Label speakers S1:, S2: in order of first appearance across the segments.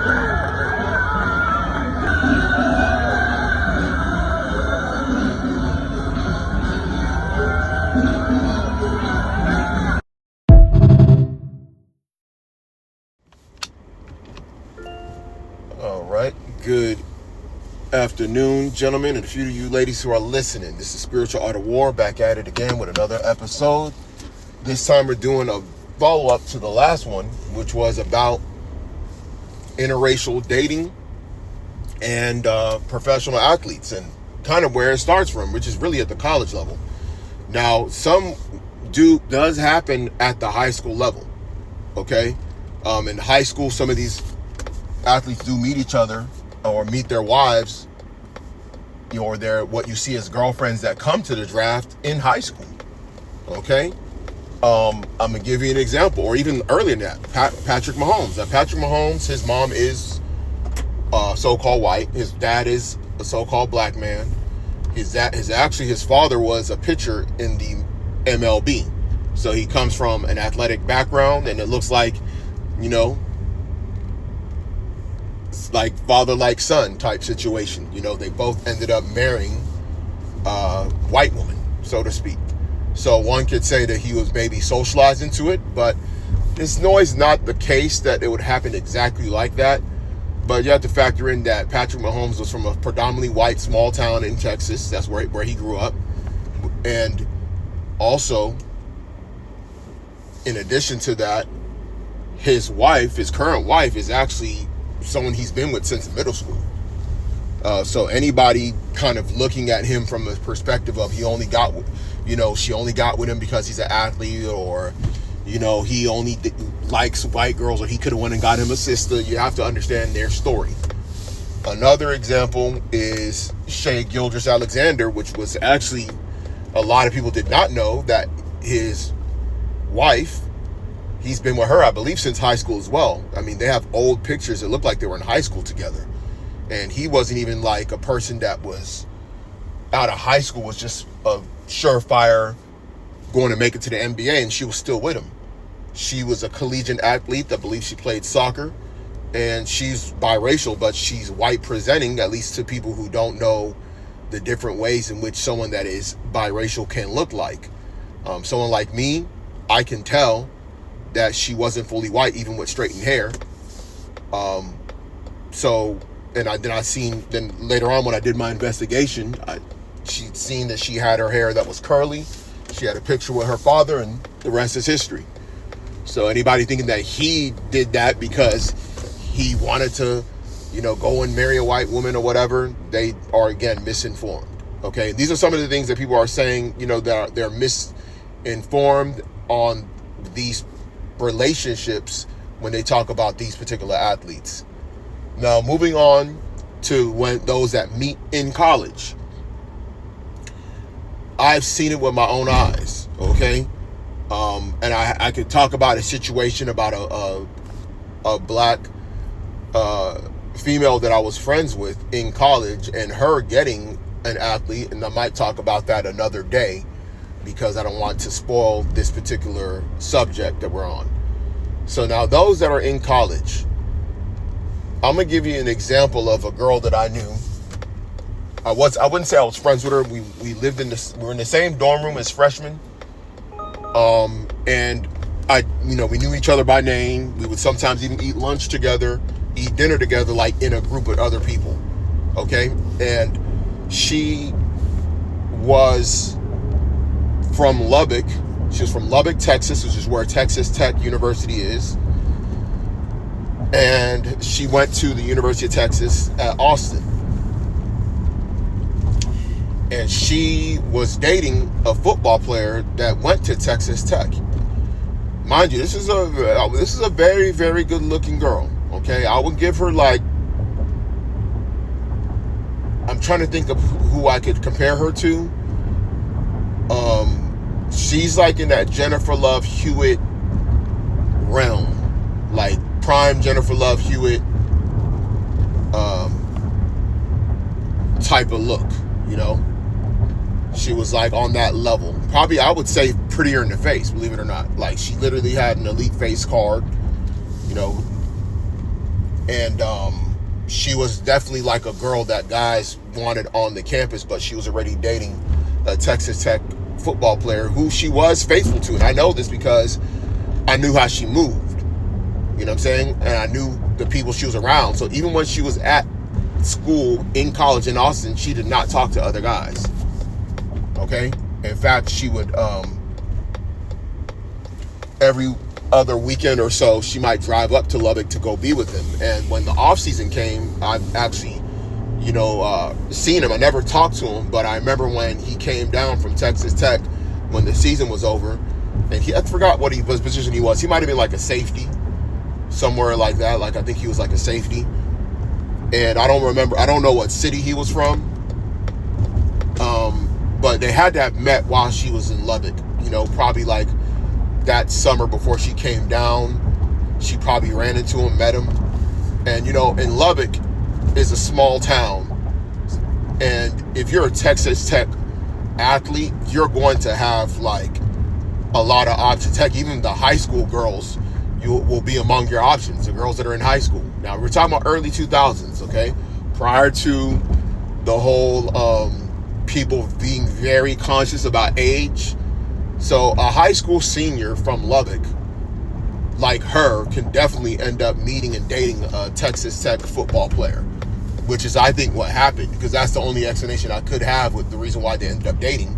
S1: All right. Good afternoon, gentlemen, and a few of you ladies who are listening. This is Spiritual Art of War, back at it again with another episode. This time we're doing a follow-up to the last one, which was about interracial dating and professional athletes, and kind of where it starts from, which is really at the college level. Now, some does happen at the high school level, okay? In high school, some of these athletes do meet each other or meet their wives, or their what you see as girlfriends that come to the draft in high school. Okay, I'm gonna give you an example, or even earlier than that. Patrick Mahomes. Now, Patrick Mahomes, his mom is so-called white. His dad is a so-called black man. His father was a pitcher in the MLB, so he comes from an athletic background, and it looks like, like father like son type situation. They both ended up marrying white woman, so to speak. So one could say that he was maybe socialized into it, but it's always not the case that it would happen exactly like that. But you have to factor in that Patrick Mahomes was from a predominantly white small town in Texas. That's where he grew up. And also, in addition to that, his current wife is actually someone he's been with since middle school. So anybody kind of looking at him from the perspective of she only got with him because he's an athlete, or he only likes white girls, or he could have went and got him a sister. You have to understand their story. Another example is Shai Gilgeous-Alexander, which was actually, a lot of people did not know that his wife, he's been with her, I believe, since high school as well. I mean, they have old pictures that look like they were in high school together. And he wasn't even like a person that was out of high school, was just a surefire going to make it to the NBA, and she was still with him. She was a collegiate athlete. I believe she played soccer, and she's biracial, but she's white presenting, at least to people who don't know the different ways in which someone that is biracial can look like. Someone like me, I can tell that she wasn't fully white, even with straightened hair. Then later on when I did my investigation, she'd seen that she had her hair that was curly. She had a picture with her father, and the rest is history. So anybody thinking that he did that because he wanted to, go and marry a white woman or whatever, they are, again, misinformed. Okay, these are some of the things that people are saying, that they're misinformed on these relationships when they talk about these particular athletes. Now, moving on to those that meet in college. I've seen it with my own eyes, okay? And I could talk about a situation about a black female that I was friends with in college, and her getting an athlete, and I might talk about that another day because I don't want to spoil this particular subject that we're on. So now, those that are in college, I'm gonna give you an example of a girl that I knew. I wouldn't say I was friends with her. We were in the same dorm room as freshmen. And we knew each other by name. We would sometimes even eat lunch together, eat dinner together, like in a group with other people. Okay? And she was from Lubbock. She was from Lubbock, Texas, which is where Texas Tech University is. And she went to the University of Texas at Austin. And she was dating a football player that went to Texas Tech. Mind you, this is a very, very good looking girl. Okay, I would give her, like, I'm trying to think of who I could compare her to. She's like in that Jennifer Love Hewitt realm, like prime Jennifer Love Hewitt type of look, She was like on that level. Probably, I would say, prettier in the face, believe it or not. Like, she literally had an elite face card, And she was definitely like a girl that guys wanted on the campus, but she was already dating a Texas Tech football player who she was faithful to. And I know this because I knew how she moved. You know what I'm saying? And I knew the people she was around. So even when she was at school in college in Austin, she did not talk to other guys. Okay? In fact, she would every other weekend or so, she might drive up to Lubbock to go be with him. And when the off season came, I've actually, seen him. I never talked to him, but I remember when he came down from Texas Tech when the season was over, and I forgot what position he was. He might have been like a safety, somewhere like that. Like I think he was like a safety, and I don't know what city he was from. But they had to have met while she was in Lubbock. Probably like that summer before she came down, she probably ran into him, met him. And in Lubbock is a small town, and if you're a Texas Tech athlete, you're going to have like a lot of options. Heck, even the high school girls, you will be among your options, the girls that are in high school. Now we're talking about early 2000s, okay, prior to the whole people being very conscious about age. So a high school senior from Lubbock like her can definitely end up meeting and dating a Texas Tech football player, which is, I think, what happened, because that's the only explanation I could have with the reason why they ended up dating,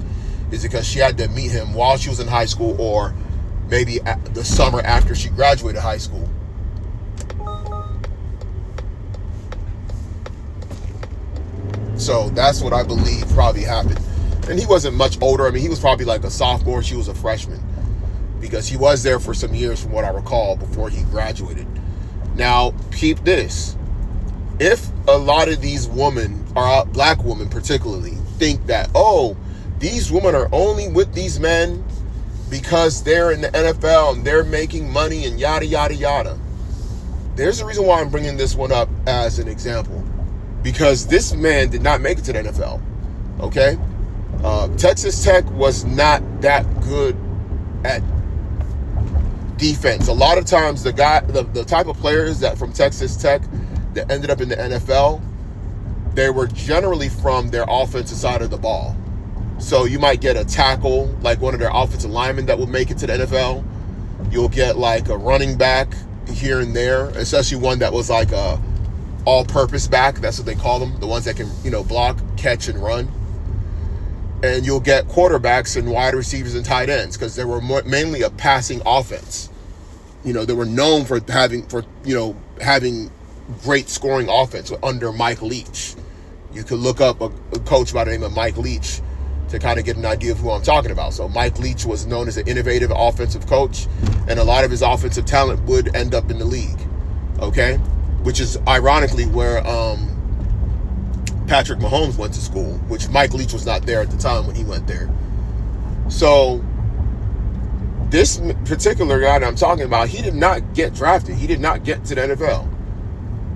S1: is because she had to meet him while she was in high school, or maybe the summer after she graduated high school. So that's what I believe probably happened. And he wasn't much older. I mean, he was probably like a sophomore. She was a freshman, because he was there for some years, from what I recall, before he graduated. Now, keep this. If a lot of these women, or black women particularly, think that, these women are only with these men because they're in the NFL and they're making money and yada, yada, yada. There's a reason why I'm bringing this one up as an example. Because this man did not make it to the NFL, okay? Texas Tech was not that good at defense. A lot of times the type of players that from Texas Tech that ended up in the NFL, they were generally from their offensive side of the ball. So you might get a tackle, like one of their offensive linemen that will make it to the NFL. You'll get like a running back here and there, especially one that was like a all-purpose back. That's what they call them, the ones that can, block, catch, and run. And you'll get quarterbacks and wide receivers and tight ends, because they were mainly a passing offense. They were known for having great scoring offense under Mike Leach. You could look up a coach by the name of Mike Leach to kind of get an idea of who I'm talking about. So Mike Leach was known as an innovative offensive coach, and a lot of his offensive talent would end up in the league, okay? Which is ironically where Patrick Mahomes went to school, which Mike Leach was not there at the time when he went there. So this particular guy that I'm talking about, he did not get drafted. He did not get to the NFL.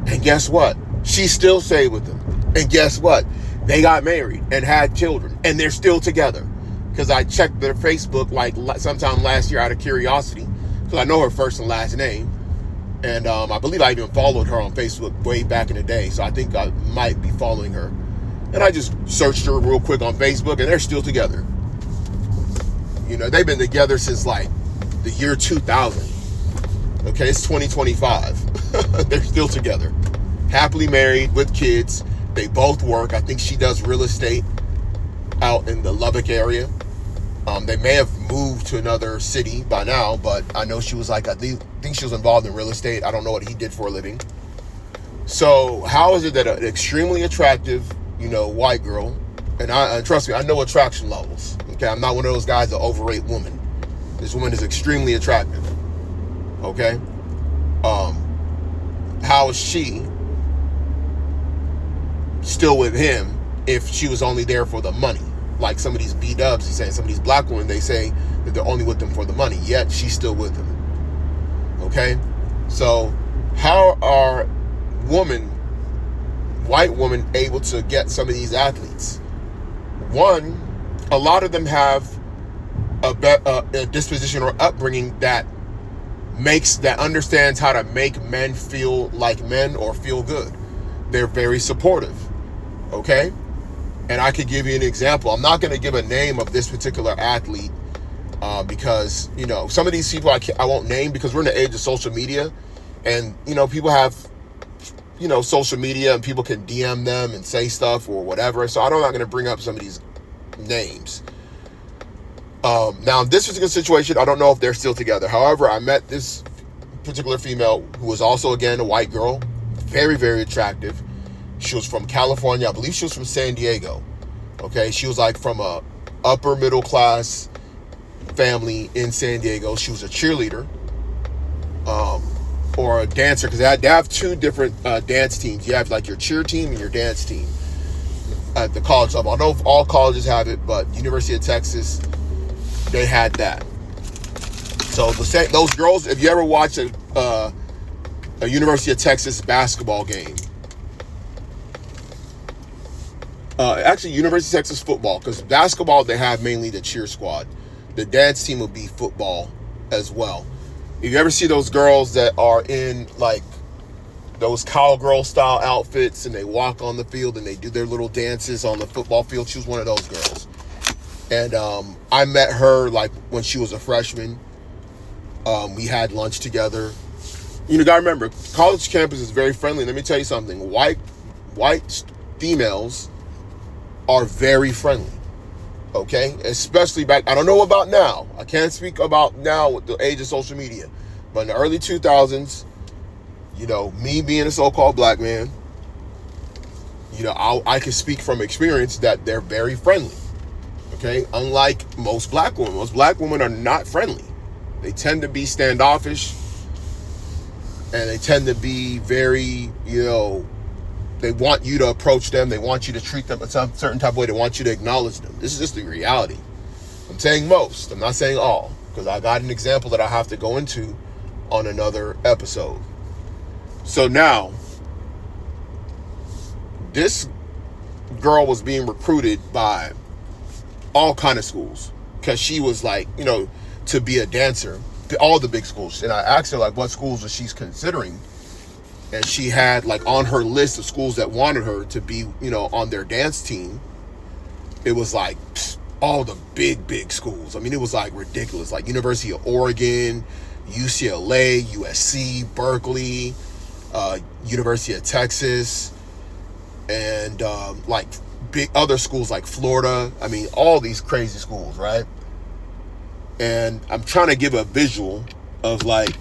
S1: And guess what? She still stayed with him. And guess what? They got married and had children, and they're still together. Because I checked their Facebook like sometime last year out of curiosity, because I know her first and last name. And I believe I even followed her on Facebook way back in the day. So I think I might be following her. And I just searched her real quick on Facebook, and they're still together. They've been together since like the year 2000. Okay, it's 2025. They're still together. Happily married with kids. They both work. I think she does real estate out in the Lubbock area. They may have moved to another city by now, but I know she was I think she was involved in real estate. I don't know what he did for a living. So how is it that an extremely attractive, white girl, and trust me, I know attraction levels. Okay, I'm not one of those guys that overrate women. This woman is extremely attractive. Okay, how is she still with him if she was only there for the money? Like some of these B-dubs, he's saying, some of these black women, they say that they're only with them for the money, yet she's still with him. Okay? So how are white women able to get some of these athletes? One, a lot of them have a disposition or upbringing that that understands how to make men feel like men or feel good. They're very supportive. Okay? And I could give you an example. I'm not going to give a name of this particular athlete because, you know, some of these people I won't name because we're in the age of social media. And, you know, people have, you know, social media and people can DM them and say stuff or whatever. So I'm not going to bring up some of these names. Now, this particular situation, I don't know if they're still together. However, I met this particular female who was also, again, a white girl. Very, very attractive. She was from California. I believe she was from San Diego. Okay, she was like from a upper middle class family in San Diego. She was a cheerleader or a dancer because they have two different dance teams. You have like your cheer team and your dance team at the college level. I don't know if all colleges have it, but University of Texas, they had that. So those girls, if you ever watch a University of Texas basketball game, actually University of Texas football, because basketball they have mainly the cheer squad. The dance team would be football as well. If you ever see those girls that are in like those cowgirl style outfits and they walk on the field and they do their little dances on the football field, she was one of those girls. And I met her like when she was a freshman. We had lunch together. You know, gotta remember, college campus is very friendly. Let me tell you something. White females are very friendly. Okay? Especially back, I don't know about now. I can't speak about now with the age of social media. But in the early 2000s, you know, me being a so-called black man, you know, I can speak from experience that they're very friendly. Okay? Unlike most black women. Most black women are not friendly. They tend to be standoffish. And they tend to be very, you know, they want you to approach them. They want you to treat them a certain type of way. They want you to acknowledge them. This is just the reality. I'm saying most. I'm not saying all. Because I got an example that I have to go into on another episode. So now, this girl was being recruited by all kind of schools. Because she was like, you know, to be a dancer. All the big schools. And I asked her like what schools was she's considering, and she had like on her list of schools that wanted her to be, you know, on their dance team. It was like all the big schools. I mean, it was like ridiculous, like University of Oregon, UCLA, USC, Berkeley, University of Texas, and like big other schools like Florida. I mean, all these crazy schools, right? And I'm trying to give a visual of like,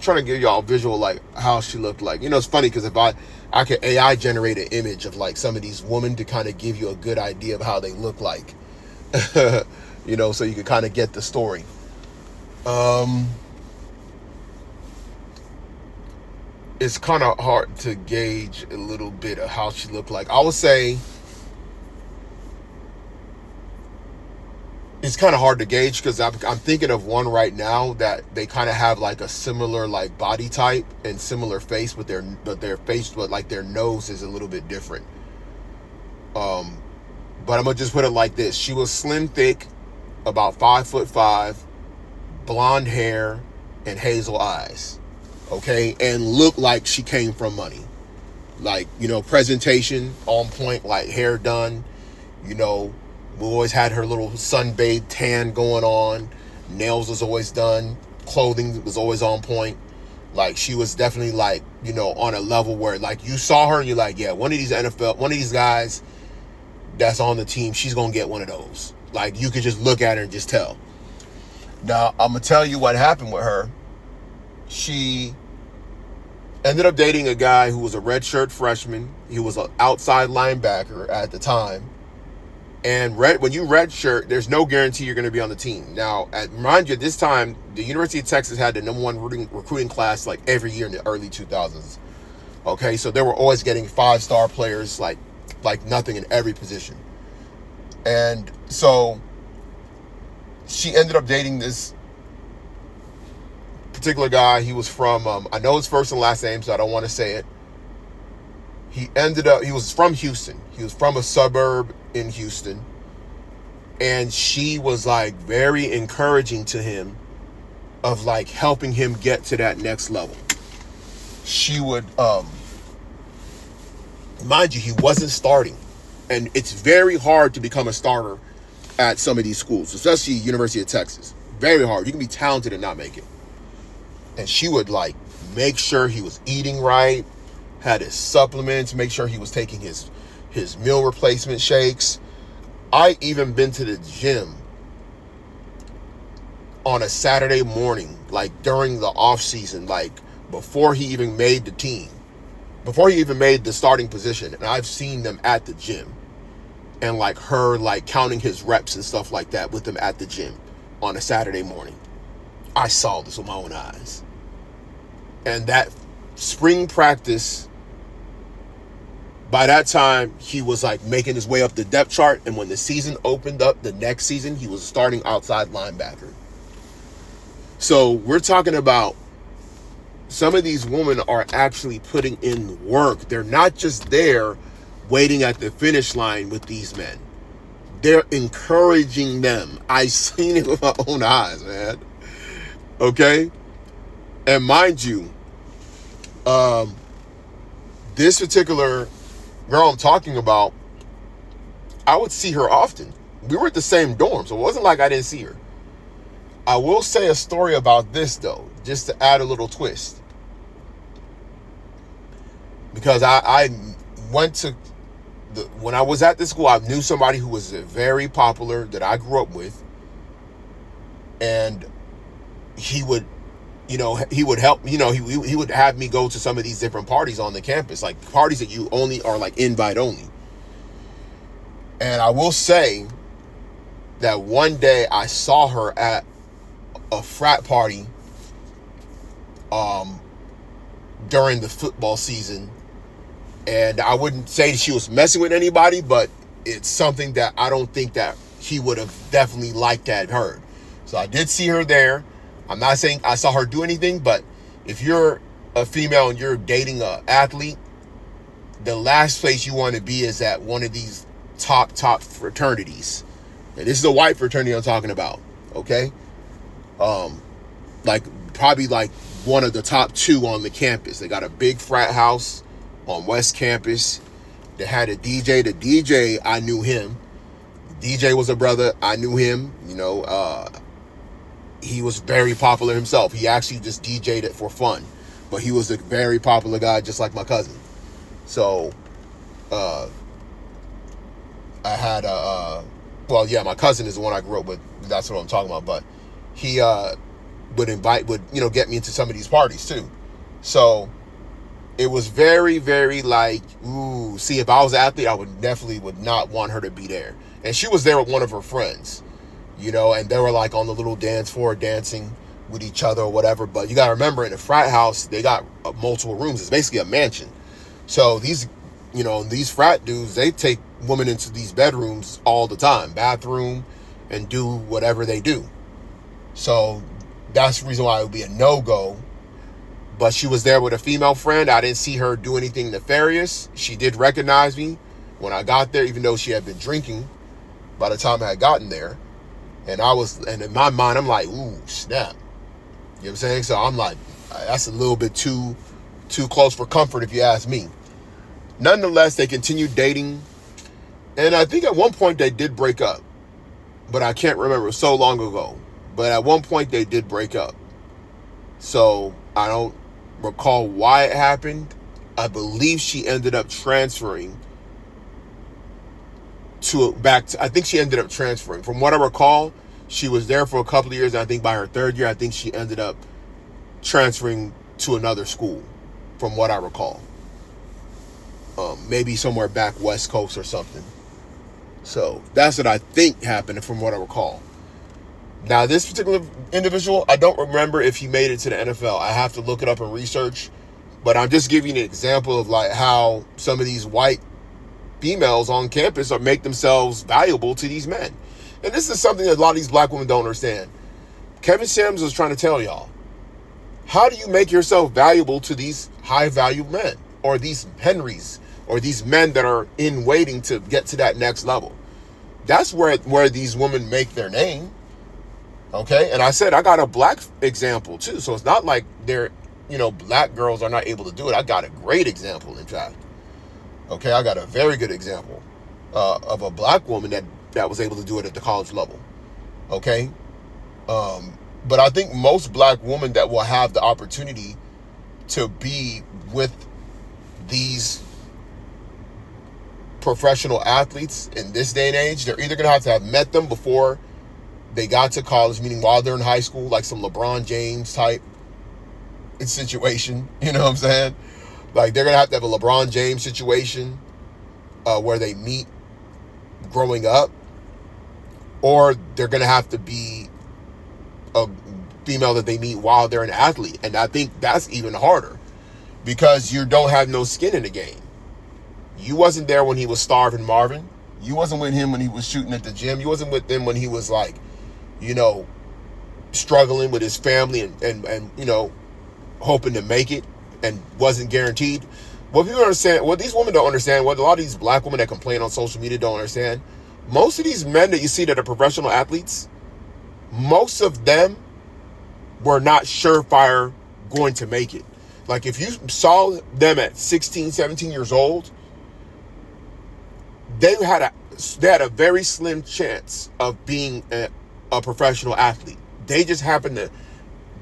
S1: trying to give y'all a visual like how she looked like. You know, it's funny because if I could AI generate an image of like some of these women to kind of give you a good idea of how they look like, you know, so you could kind of get the story. It's kind of hard to gauge a little bit of how she looked like. I would say it's kind of hard to gauge because I'm thinking of one right now that they kind of have like a similar like body type and similar face, but their like their nose is a little bit different. But I'm gonna just put it like this: she was slim, thick, about 5'5", blonde hair, and hazel eyes. Okay, and looked like she came from money. Like, you know, presentation on point, like hair done, you know. We always had her little sunbathed tan going on. Nails was always done. Clothing was always on point. Like, she was definitely like, you know, on a level where like you saw her and you're like, yeah, one of these guys that's on the team, she's going to get one of those. Like, you could just look at her and just tell. Now, I'm going to tell you what happened with her. She ended up dating a guy who was a redshirt freshman. He was an outside linebacker at the time. And when you redshirt, there's no guarantee you're going to be on the team. Now, mind you, this time, the University of Texas had the number one recruiting class like every year in the early 2000s. Okay, so they were always getting 5-star players like nothing in every position. And so she ended up dating this particular guy. He was from, I know his first and last name, so I don't want to say it. He was from Houston. He was from a suburb in Houston. And she was like very encouraging to him of like helping him get to that next level. She would, mind you, he wasn't starting. And it's very hard to become a starter at some of these schools, especially University of Texas. Very hard. You can be talented and not make it. And she would like make sure he was eating right, had his supplements, make sure he was taking his meal replacement shakes. I even been to the gym on a Saturday morning, like during the off season, like before he even made the team, before he even made the starting position. And I've seen them at the gym, and like her like counting his reps and stuff like that with them at the gym on a Saturday morning. I saw this with my own eyes. And that spring practice, by that time, he was like making his way up the depth chart. And when the season opened up the next season, he was starting outside linebacker. So we're talking about some of these women are actually putting in work. They're not just there waiting at the finish line with these men. They're encouraging them. I've seen it with my own eyes, man. Okay? And mind you, this particular girl I'm talking about, I would see her often. We were at the same dorm, so it wasn't like I didn't see her. I will say a story about this, though, just to add a little twist. Because I went to, when I was at the school, I knew somebody who was very popular that I grew up with. And he would, he would help, he would have me go to some of these different parties on the campus, like parties that you only are like invite only. And I will say that one day I saw her at a frat party during the football season. And I wouldn't say she was messing with anybody, but it's something that I don't think that he would have definitely liked to have heard. So I did see her there. I'm not saying I saw her do anything, but if you're a female and you're dating an athlete, the last place you want to be is at one of these top fraternities. And this is a white fraternity I'm talking about, okay? Like probably like one of the top 2 on the campus. They got a big frat house on West Campus. They had a DJ. The DJ, I knew him. The DJ was a brother. I knew him. He was very popular himself. He actually just DJ'd it for fun. But he was a very popular guy, just like my cousin. So, I had my cousin is the one I grew up with. That's what I'm talking about. But he would get me into some of these parties too. So it was very, very like, ooh, see, if I was an athlete, I would not want her to be there. And she was there with one of her friends, and they were like on the little dance floor dancing with each other or whatever. But you got to remember, in a frat house, they got multiple rooms. It's basically a mansion. So these frat dudes, they take women into these bedrooms all the time, bathroom, and do whatever they do. So that's the reason why it would be a no-go. But she was there with a female friend. I didn't see her do anything nefarious. She did recognize me when I got there, even though she had been drinking by the time I had gotten there. And in my mind, I'm like, ooh, snap. You know what I'm saying? So I'm like, that's a little bit too close for comfort, if you ask me. Nonetheless, they continued dating. And I think at one point they did break up. But I can't remember. It was so long ago. But at one point they did break up. So I don't recall why it happened. I believe she ended up transferring I think she ended up transferring. From what I recall, she was there for a couple of years. And I think by her 3rd year, I think she ended up transferring to another school, from what I recall. Maybe somewhere back West Coast or something. So that's what I think happened, from what I recall. Now, this particular individual, I don't remember if he made it to the NFL. I have to look it up and research. But I'm just giving you an example of like how some of these white females on campus make themselves valuable to these men. And this is something that a lot of these black women don't understand. Kevin Samuels was trying to tell y'all, how do you make yourself valuable to these high-value men, or these Henrys, or these men that are in waiting to get to that next level? That's where these women make their name. Okay, and I said I got a black example too, so it's not like they're, black girls are not able to do it. I got a great example, in fact. Okay, I got a very good example of a black woman that was able to do it at the college level. Okay, but I think most black women that will have the opportunity to be with these professional athletes in this day and age, they're either going to have met them before they got to college, meaning while they're in high school, like some LeBron James type situation, you know what I'm saying? Like they're going to have a LeBron James situation where they meet growing up, or they're going to have to be a female that they meet while they're an athlete. And I think that's even harder because you don't have no skin in the game. You wasn't there when he was starving Marvin. You wasn't with him when he was shooting at the gym. You wasn't with him when he was like, struggling with his family and hoping to make it and wasn't guaranteed. What people understand, what these women don't understand, what a lot of these black women that complain on social media don't understand, most of these men that you see that are professional athletes, most of them were not surefire going to make it. Like if you saw them at 16, 17 years old, they had a very slim chance of being a professional athlete. They just happened to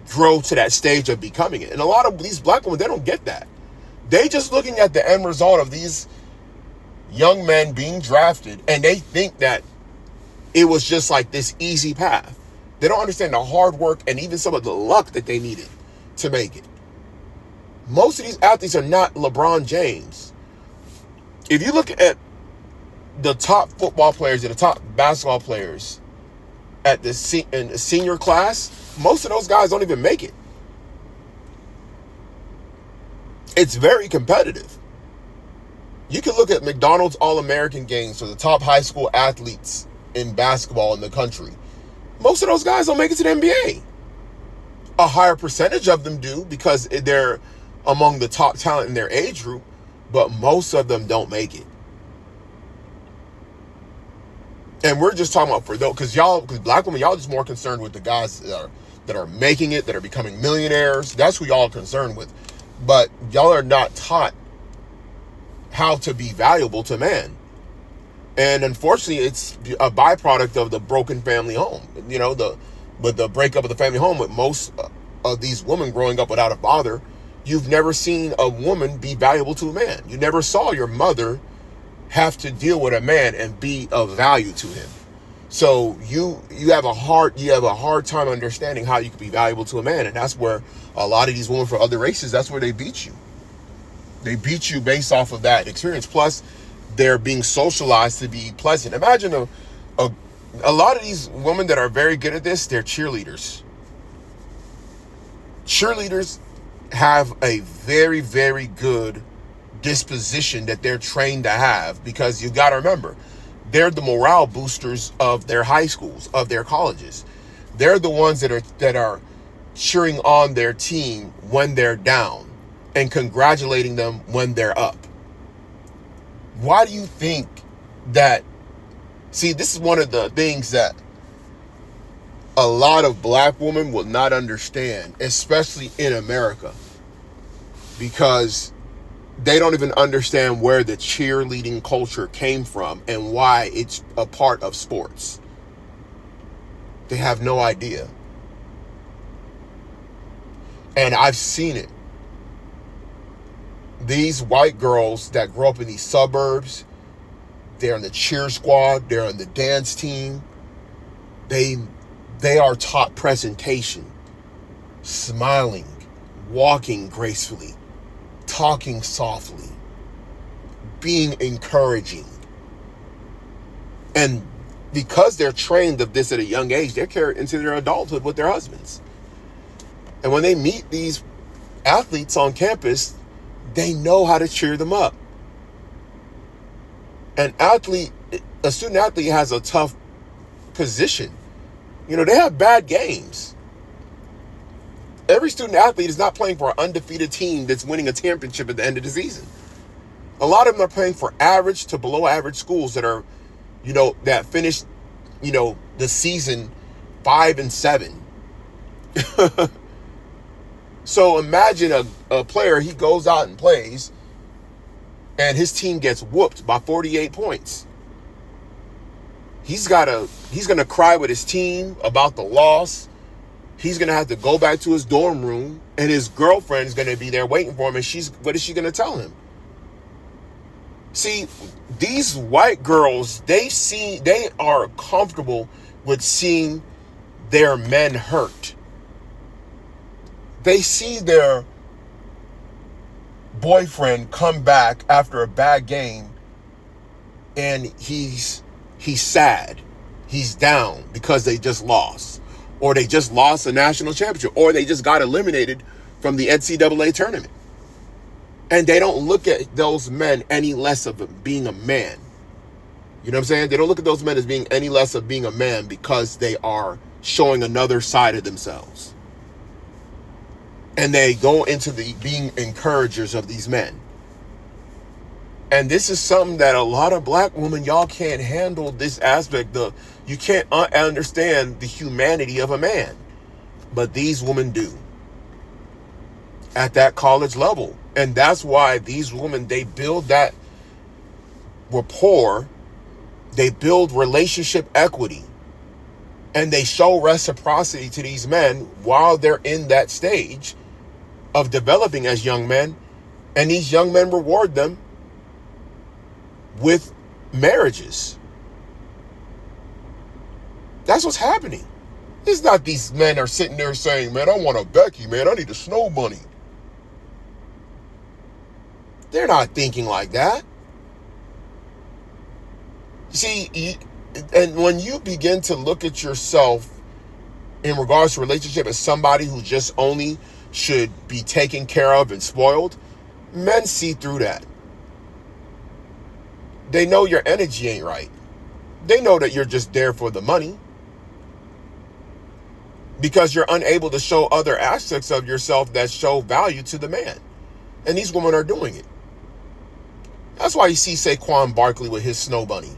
S1: grow to that stage of becoming it. And a lot of these black women, they don't get that. They just looking at the end result of these young men being drafted, and they think that it was just like this easy path. They don't understand the hard work and even some of the luck that they needed to make it. Most of these athletes are not LeBron James. If you look at the top football players and the top basketball players in the senior class, most of those guys don't even make it. It's very competitive. You can look at McDonald's All-American games for the top high school athletes in basketball in the country. Most of those guys don't make it to the NBA. A higher percentage of them do because they're among the top talent in their age group, but most of them don't make it. And we're just talking about for those, because black women, y'all just more concerned with the guys that are making it, that are becoming millionaires. That's who y'all are concerned with. But y'all are not taught how to be valuable to man. And unfortunately, it's a byproduct of the broken family home. The breakup of the family home with most of these women growing up without a father. You've never seen a woman be valuable to a man. You never saw your mother have to deal with a man and be of value to him. So you have a hard time understanding how you can be valuable to a man. And that's where a lot of these women from other races, that's where they beat you. They beat you based off of that experience. Plus, they're being socialized to be pleasant. Imagine a lot of these women that are very good at this, they're cheerleaders. Cheerleaders have a very, very good disposition that they're trained to have, because you got to remember, they're the morale boosters of their high schools, of their colleges. They're the ones that are cheering on their team when they're down and congratulating them when they're up. Why do you think that? See, this is one of the things that a lot of black women will not understand, especially in America, because they don't even understand where the cheerleading culture came from and why it's a part of sports. They have no idea. And I've seen it. These white girls that grow up in these suburbs, they're in the cheer squad, they're on the dance team. They are taught presentation, smiling, walking gracefully, talking softly, being encouraging. And because they're trained of this at a young age, they're carried into their adulthood with their husbands. And when they meet these athletes on campus, they know how to cheer them up. A student athlete has a tough position. They have bad games. Every student athlete is not playing for an undefeated team that's winning a championship at the end of the season. A lot of them are playing for average to below average schools that are, that finished, the season 5-7. So imagine a player, he goes out and plays, and his team gets whooped by 48 points. He's gonna cry with his team about the loss. He's gonna have to go back to his dorm room, and his girlfriend's gonna be there waiting for him. And what is she gonna tell him? See, these white girls, they are comfortable with seeing their men hurt. They see their boyfriend come back after a bad game, and he's sad. He's down because they just lost. Or they just lost a national championship. Or they just got eliminated from the NCAA tournament. And they don't look at those men any less of being a man. You know what I'm saying? They don't look at those men as being any less of being a man because they are showing another side of themselves. And they go into the being encouragers of these men. And this is something that a lot of black women, y'all can't handle this aspect. You can't understand the humanity of a man. But these women do. At that college level. And that's why these women, they build that rapport. They build relationship equity. And they show reciprocity to these men while they're in that stage of developing as young men. And these young men reward them with marriages. That's what's happening. It's not these men are sitting there saying, man, I want a Becky, man. I need a snow bunny. They're not thinking like that. See, and when you begin to look at yourself in regards to relationship as somebody who just only should be taken care of and spoiled, men see through that. They know your energy ain't right. They know that you're just there for the money because you're unable to show other aspects of yourself that show value to the man. And these women are doing it. That's why you see Saquon Barkley with his snow bunny.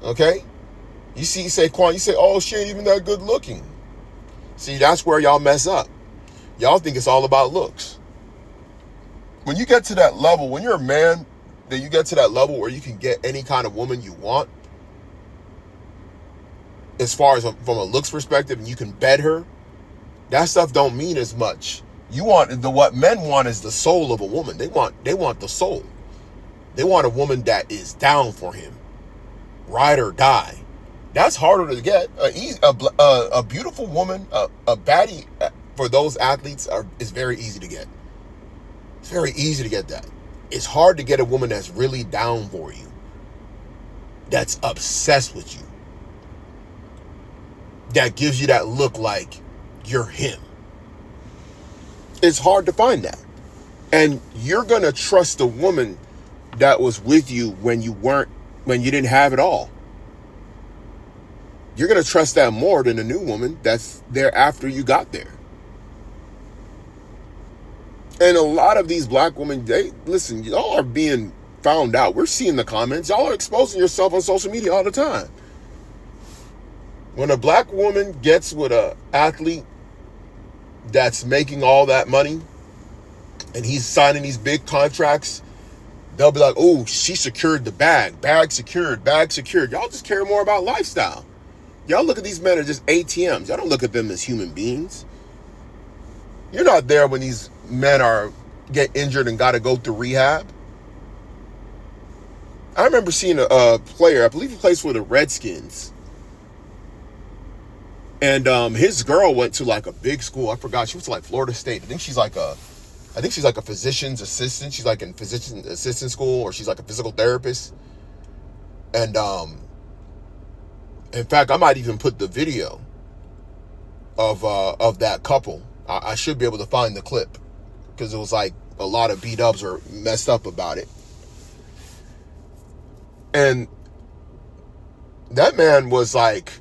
S1: Okay? You see Saquon, you say, oh, she ain't even that good looking. See, that's where y'all mess up. Y'all think it's all about looks. When you get to that level, when you're a man, then you get to that level where you can get any kind of woman you want, as far as from a looks perspective, and you can bed her, that stuff don't mean as much. What men want is the soul of a woman. They want the soul. They want a woman that is down for him, ride or die. That's harder to get. A beautiful woman, a baddie for those athletes is very easy to get. It's very easy to get that. It's hard to get a woman that's really down for you, that's obsessed with you, that gives you that look like you're him. It's hard to find that. And you're going to trust a woman that was with you when you didn't have it all. You're going to trust that more than a new woman that's there after you got there. And a lot of these black women, listen, y'all are being found out. We're seeing the comments. Y'all are exposing yourself on social media all the time. When a black woman gets with an athlete that's making all that money and he's signing these big contracts, they'll be like, oh, she secured the bag. Bag secured, bag secured. Y'all just care more about lifestyle. Y'all look at these men as just ATMs. Y'all don't look at them as human beings. You're not there when these men get injured and got to go through rehab. I remember seeing a player, I believe he plays for the Redskins. And his girl went to like a big school. I forgot. She went to like Florida State. I think she's like a physician's assistant. She's like in physician assistant school, or she's like a physical therapist. And in fact, I might even put the video of that couple. I should be able to find the clip because it was like a lot of beat-ups or messed up about it. And that man was like,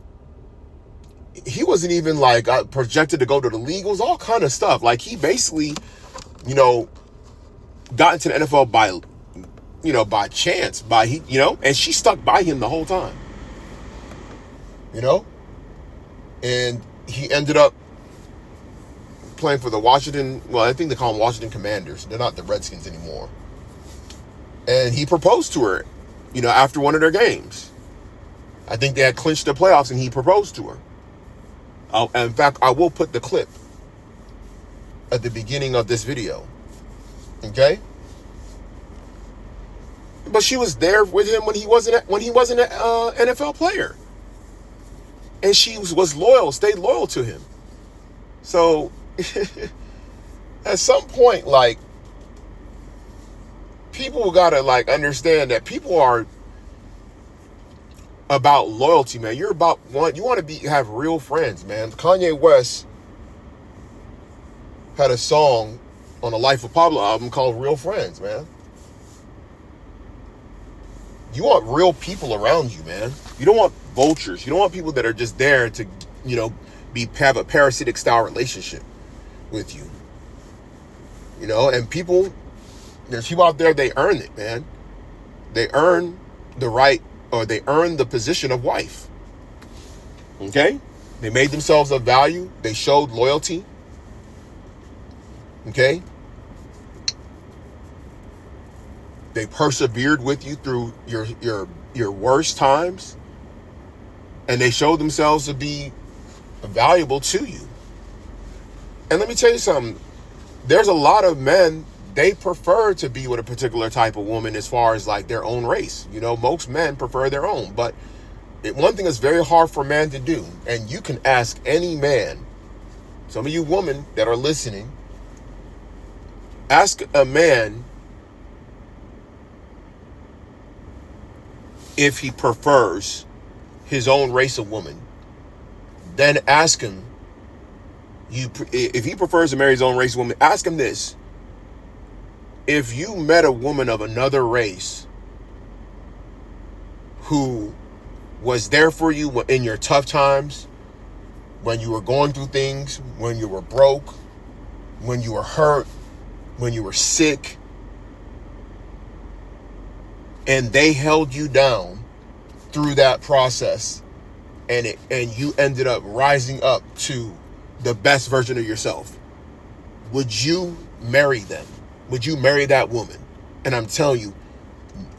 S1: he wasn't even like projected to go to the league. It was all kind of stuff. Like he basically, got into the NFL by chance, and she stuck by him the whole time. And he ended up playing for the Washington, well, I think they call them Washington Commanders. They're not the Redskins anymore. And he proposed to her, after one of their games. I think they had clinched the playoffs and he proposed to her. In fact, I will put the clip at the beginning of this video. Okay? But she was there with him when he wasn't an NFL player. And she was loyal, stayed loyal to him. So, at some point, people gotta, understand that people are about loyalty, man. You want to have real friends, man. Kanye West had a song on the Life of Pablo album called Real Friends, man. You want real people around you, man. You don't want vultures. You don't want people that are just there to, have a parasitic style relationship with you. And there's people out there, they earn it, man. They earn the right, or they earn the position of wife. Okay? They made themselves of value. They showed loyalty. Okay? They persevered with you through your worst times. And they showed themselves to be valuable to you. And let me tell you something. There's a lot of men, they prefer to be with a particular type of woman as far as their own race. Most men prefer their own. But one thing is very hard for a man to do, and you can ask any man, some of you women that are listening, ask a man if he prefers his own race of woman. Then ask him, if he prefers to marry his own race of woman, ask him this. If you met a woman of another race who was there for you in your tough times, when you were going through things, when you were broke, when you were hurt, when you were sick, and they held you down through that process, and you ended up rising up to the best version of yourself, would you marry them? Would you marry that woman? And I'm telling you,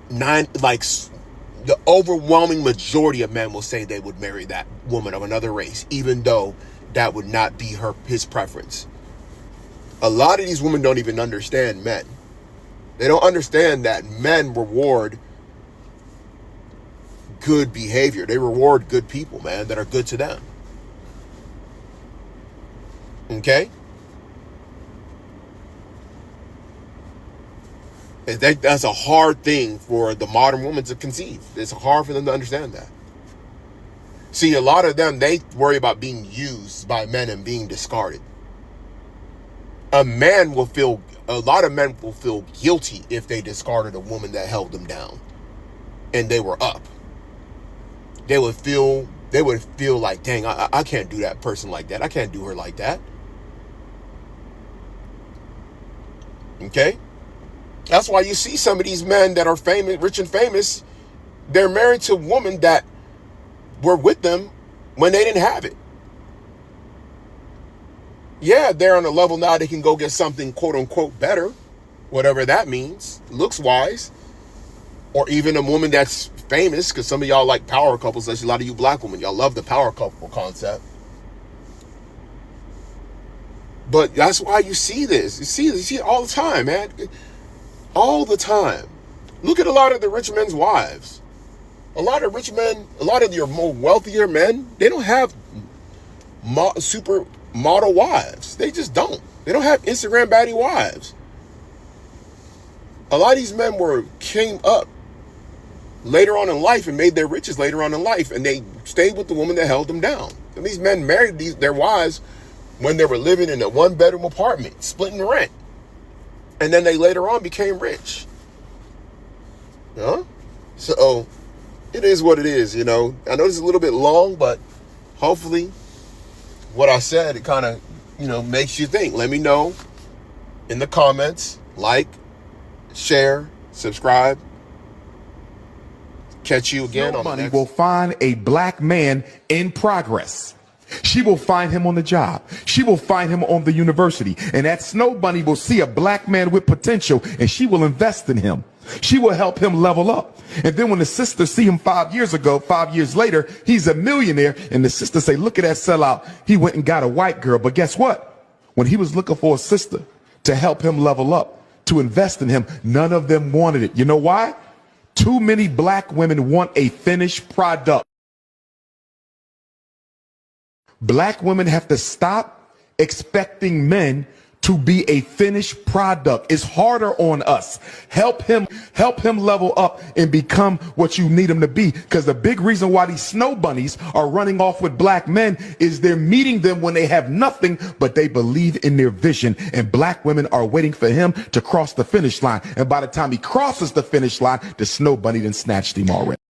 S1: the overwhelming majority of men will say they would marry that woman of another race, even though that would not be his preference. A lot of these women don't even understand men. They don't understand that men reward good behavior. They reward good people, man, that are good to them. Okay? That's a hard thing for the modern woman to conceive. It's hard for them to understand that. See, a lot of them, they worry about being used by men and being discarded. A lot of men will feel guilty if they discarded a woman that held them down and they were up. They would feel like, dang, I can't do that person like that. I can't do her like that. Okay? That's why you see some of these men that are famous, rich and famous, they're married to women that were with them when they didn't have it. Yeah, they're on a level now they can go get something quote unquote better, whatever that means, looks wise. Or even a woman that's famous, because some of y'all like power couples, especially a lot of you black women, y'all love the power couple concept. But that's why you see this. You see it all the time, man. All the time. Look at a lot of the rich men's wives. A lot of rich men, a lot of your more wealthier men, they don't have super model wives. They just don't. They don't have Instagram baddie wives. A lot of these men came up later on in life and made their riches later on in life, and they stayed with the woman that held them down. And these men married their wives when they were living in a one-bedroom apartment, splitting the rent. And then they later on became rich. So it is what it is, I know this is a little bit long, but hopefully what I said, it kind of, makes you think. Let me know in the comments. Like, share, subscribe. Catch you again on
S2: money will find a black man in progress. She will find him on the job. She will find him on the university. And that snow bunny will see a black man with potential, and she will invest in him. She will help him level up. And then when the sister see him 5 years ago, 5 years later, he's a millionaire. And the sister say, look at that sellout. He went and got a white girl. But guess what? When he was looking for a sister to help him level up, to invest in him, none of them wanted it. You know why? Too many black women want a finished product. Black women have to stop expecting men to be a finished product. It's harder on us. Help him level up and become what you need him to be. Because the big reason why these snow bunnies are running off with black men is they're meeting them when they have nothing, but they believe in their vision. And black women are waiting for him to cross the finish line. And by the time he crosses the finish line, the snow bunny done snatched him already.